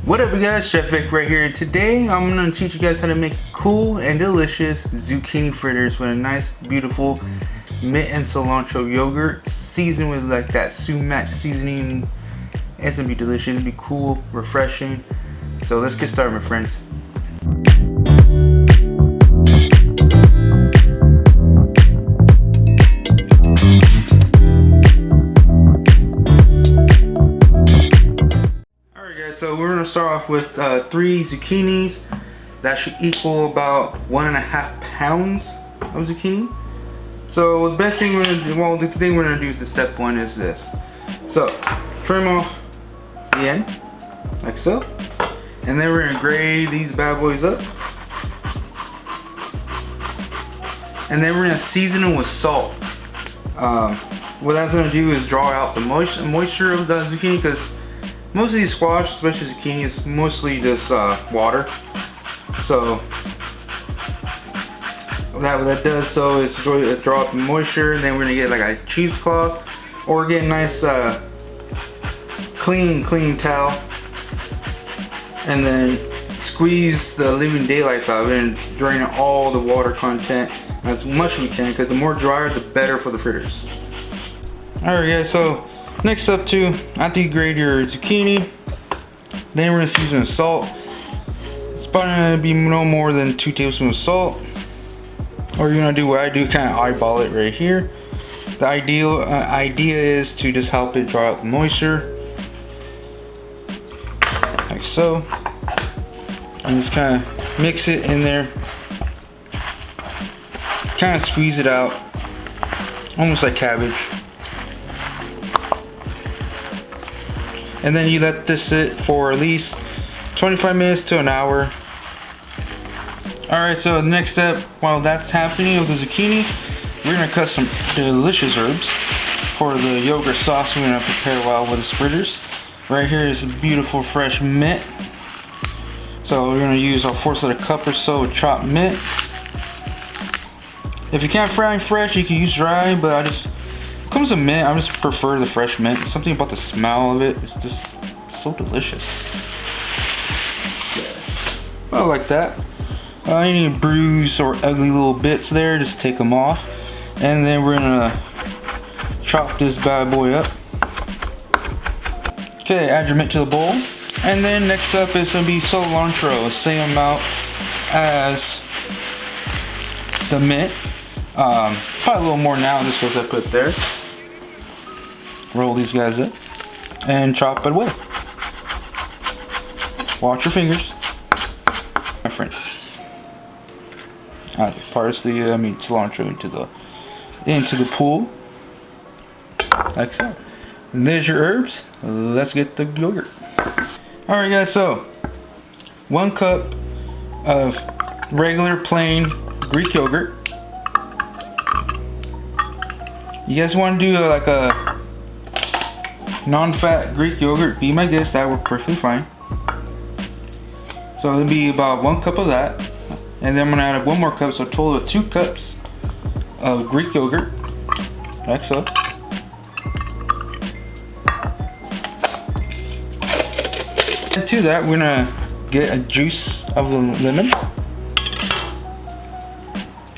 What up, you guys? Chef Vic right here, and today I'm going to teach you guys how to make cool and delicious zucchini fritters with a nice, beautiful mint and cilantro yogurt seasoned with like that sumac seasoning. It's going to be delicious. It's going to be cool, refreshing. So let's get started, my friends. So we're gonna start off with 3 zucchinis. That should equal about 1.5 pounds of zucchini. So the best thing we're gonna do, well, the thing we're gonna do is the step one is this. So trim off the end, like so. And then we're gonna grate these bad boys up. And then we're gonna season them with salt. What that's gonna do is draw out the moisture of the zucchini, because most of these squash, especially zucchini, is mostly just water. So what that does so is draw up the moisture, and then we're gonna get like a cheesecloth, or get a nice clean towel, and then squeeze the living daylights out of it and drain all the water content as much as we can, because the more drier the better for the fritters. Alright guys, so next up too, after you grate your zucchini, then we're gonna season with salt. It's probably gonna be no more than 2 tablespoons of salt. Or you're gonna do what I do, kind of eyeball it right here. The idea is to just help it draw out the moisture, like so. And just kind of mix it in there, kind of squeeze it out, almost like cabbage. And then you let this sit for at least 25 minutes to an hour. Alright, so the next step, while that's happening with the zucchini, we're going to cut some delicious herbs for the yogurt sauce we're going to prepare while with the fritters. Right here is beautiful fresh mint. So we're going to use a 1/4 cup or so of chopped mint. If you can't find fresh, you can use dry, but comes with mint, I just prefer the fresh mint. Something about the smell of it, it's just so delicious. Yeah. I like that. Any bruise or ugly little bits there, just take them off. And then we're gonna chop this bad boy up. Okay, add your mint to the bowl. And then next up is gonna be cilantro, same amount as the mint. Probably a little more now, just what I put there. Roll these guys up and chop it away. Watch your fingers, my friends. Add the parsley, cilantro into the pool, like so. And there's your herbs. Let's get the yogurt. All right, guys. So 1 cup of regular plain Greek yogurt. You guys want to do like a non-fat Greek yogurt, be my guest, that works perfectly fine. So it'll be about 1 cup of that, and then I'm gonna add 1 more cup, so a total of 2 cups of Greek yogurt, like so. And to that, we're gonna get a juice of the lemon,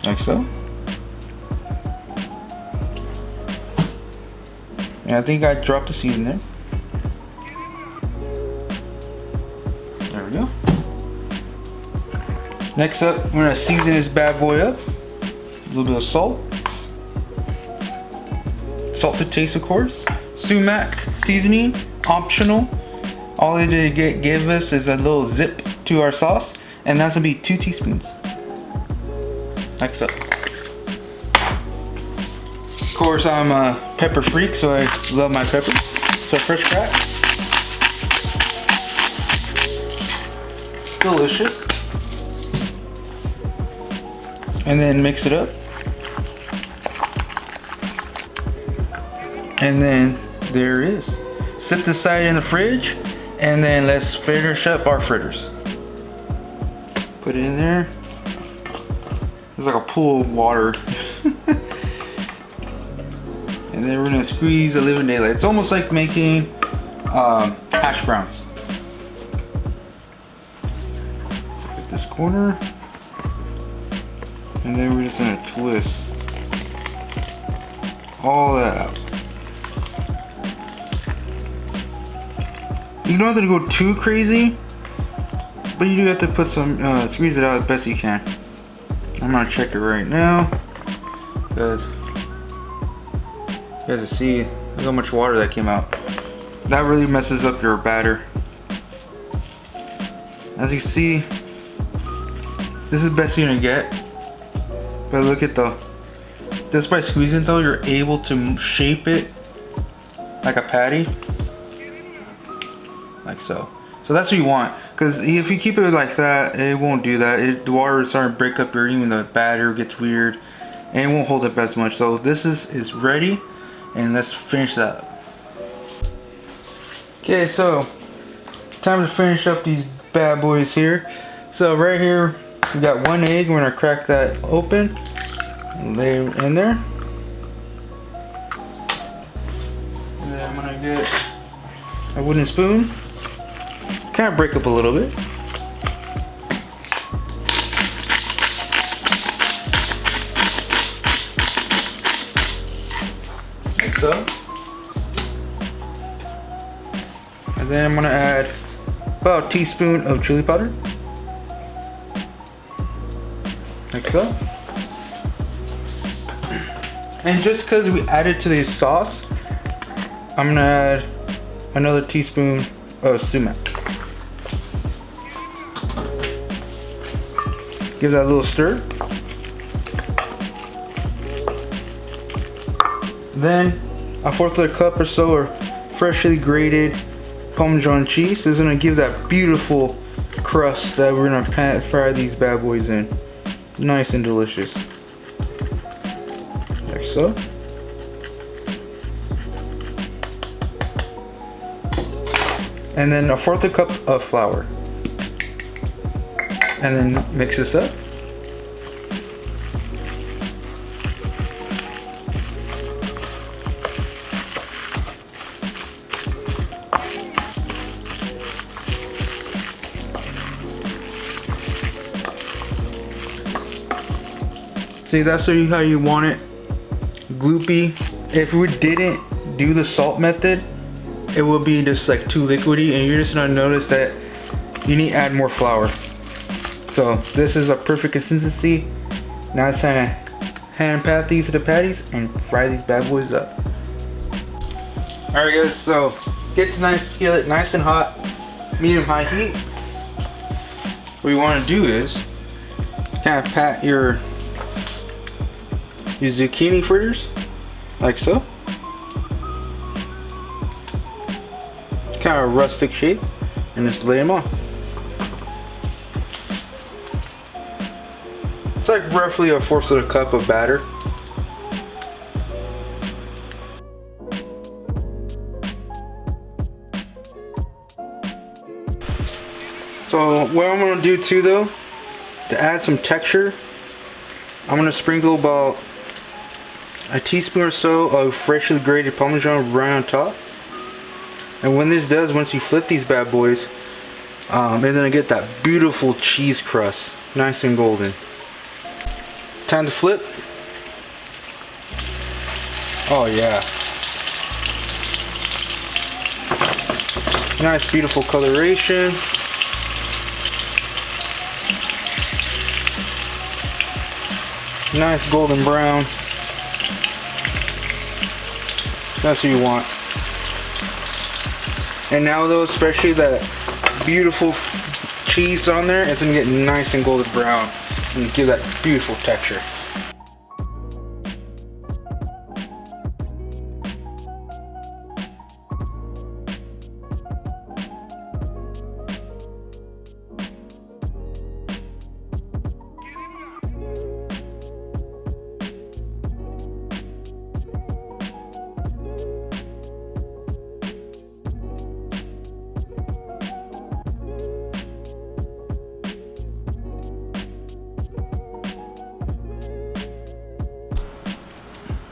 like so. And I think I dropped the seed in there. There we go. Next up, we're gonna season this bad boy up. A little bit of salt. Salt to taste, of course. Sumac seasoning, optional. All it did give us is a little zip to our sauce, and that's gonna be 2 teaspoons. Like so. Of course, I'm a pepper freak, so I love my pepper. So fresh crack. Delicious. And then mix it up. And then there it is. Set this aside in the fridge, and then let's finish up our fritters. Put it in there. It's like a pool of water. And then we're gonna squeeze a living daylight. It's almost like making hash browns. this corner. And then we're just gonna twist all that out. You don't have to go too crazy, but you do have to put some, squeeze it out as best you can. I'm gonna check it right now, because you guys can see look how much water that came out. That really messes up your batter. As you see, this is the best you're gonna get. But look at just by squeezing though, you're able to shape it like a patty. Like so. So that's what you want. Because if you keep it like that, it won't do that. The water is starting to break up even the batter gets weird. And it won't hold up as much. So this is ready. And let's finish that up. Okay, so time to finish up these bad boys here. So right here, we got 1 egg. We're gonna crack that open. Lay it in there. And then I'm gonna get a wooden spoon. Kind of break up a little bit. Like so. And then I'm gonna add about a teaspoon of chili powder. Like so. And just because we added to the sauce, I'm gonna add another teaspoon of sumac. Give that a little stir. Then a 1/4 of a cup or so of freshly grated Parmesan cheese. This is gonna give that beautiful crust that we're gonna pan fry these bad boys in. Nice and delicious. Like so. And then a 1/4 cup of flour. And then mix this up. See, that's how you want it. Gloopy. If we didn't do the salt method, it will be just like too liquidy, and you're just gonna notice that you need to add more flour. So this is a perfect consistency. Now it's time to hand pat these to the patties and fry these bad boys up. Alright guys, so get the nice skillet nice and hot, medium high heat. What you want to do is kind of pat your zucchini fritters like so. Kind of rustic shape, and just lay them on. It's like roughly a 1/4 of a cup of batter. So what I'm going to do too though, to add some texture, I'm going to sprinkle about a teaspoon or so of freshly grated Parmesan right on top. And when this does, once you flip these bad boys, they're gonna get that beautiful cheese crust, nice and golden. Time to flip. Oh yeah. Nice beautiful coloration. Nice golden brown. That's what you want. And now though, especially that beautiful cheese on there, it's gonna get nice and golden brown and give that beautiful texture.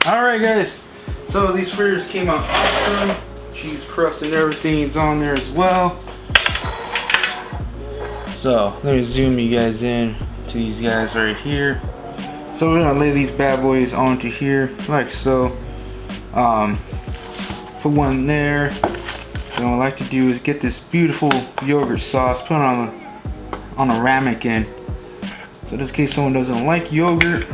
Alright guys, so these fritters came out awesome. Cheese crust and everything's on there as well. So let me zoom you guys in to these guys right here. So we're gonna lay these bad boys onto here like so. Put one there. What I like to do is get this beautiful yogurt sauce, put it on a ramekin. So just in case someone doesn't like yogurt,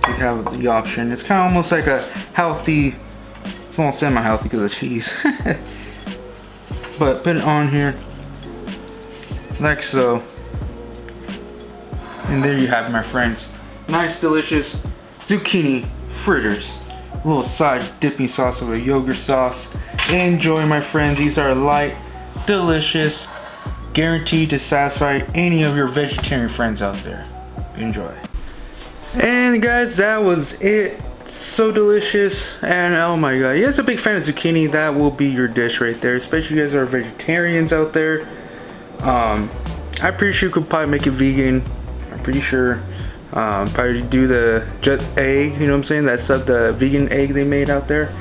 you have the option. It's kind of almost like a healthy, it's almost semi-healthy because of cheese. But put it on here like so, and there you have it, my friends. Nice, delicious zucchini fritters. A little side dipping sauce of a yogurt sauce. Enjoy, my friends. These are light, delicious, guaranteed to satisfy any of your vegetarian friends out there. Enjoy. And guys, that was it. So delicious, and oh my god, you guys are a big fan of zucchini, that will be your dish right there, especially you guys are vegetarians out there. I'm pretty sure you could probably make it vegan. I'm pretty sure probably do the just egg, you know what I'm saying, that's the vegan egg they made out there,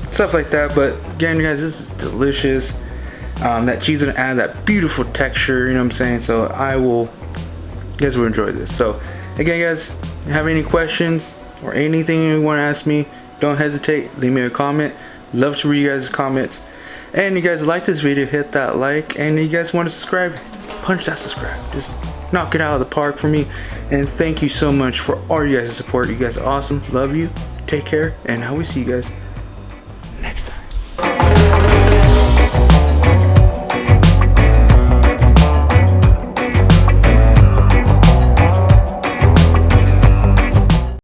stuff like that. But again, guys, this is delicious. That cheese is gonna add that beautiful texture, you know what I'm saying, so you guys will enjoy this. So again, guys, if you have any questions or anything you want to ask me, don't hesitate, leave me a comment. Love to read you guys' comments. And you guys like this video, hit that like, and you guys want to subscribe, punch that subscribe. Just knock it out of the park for me. And thank you so much for all you guys' support. You guys are awesome. Love you. Take care, and I will see you guys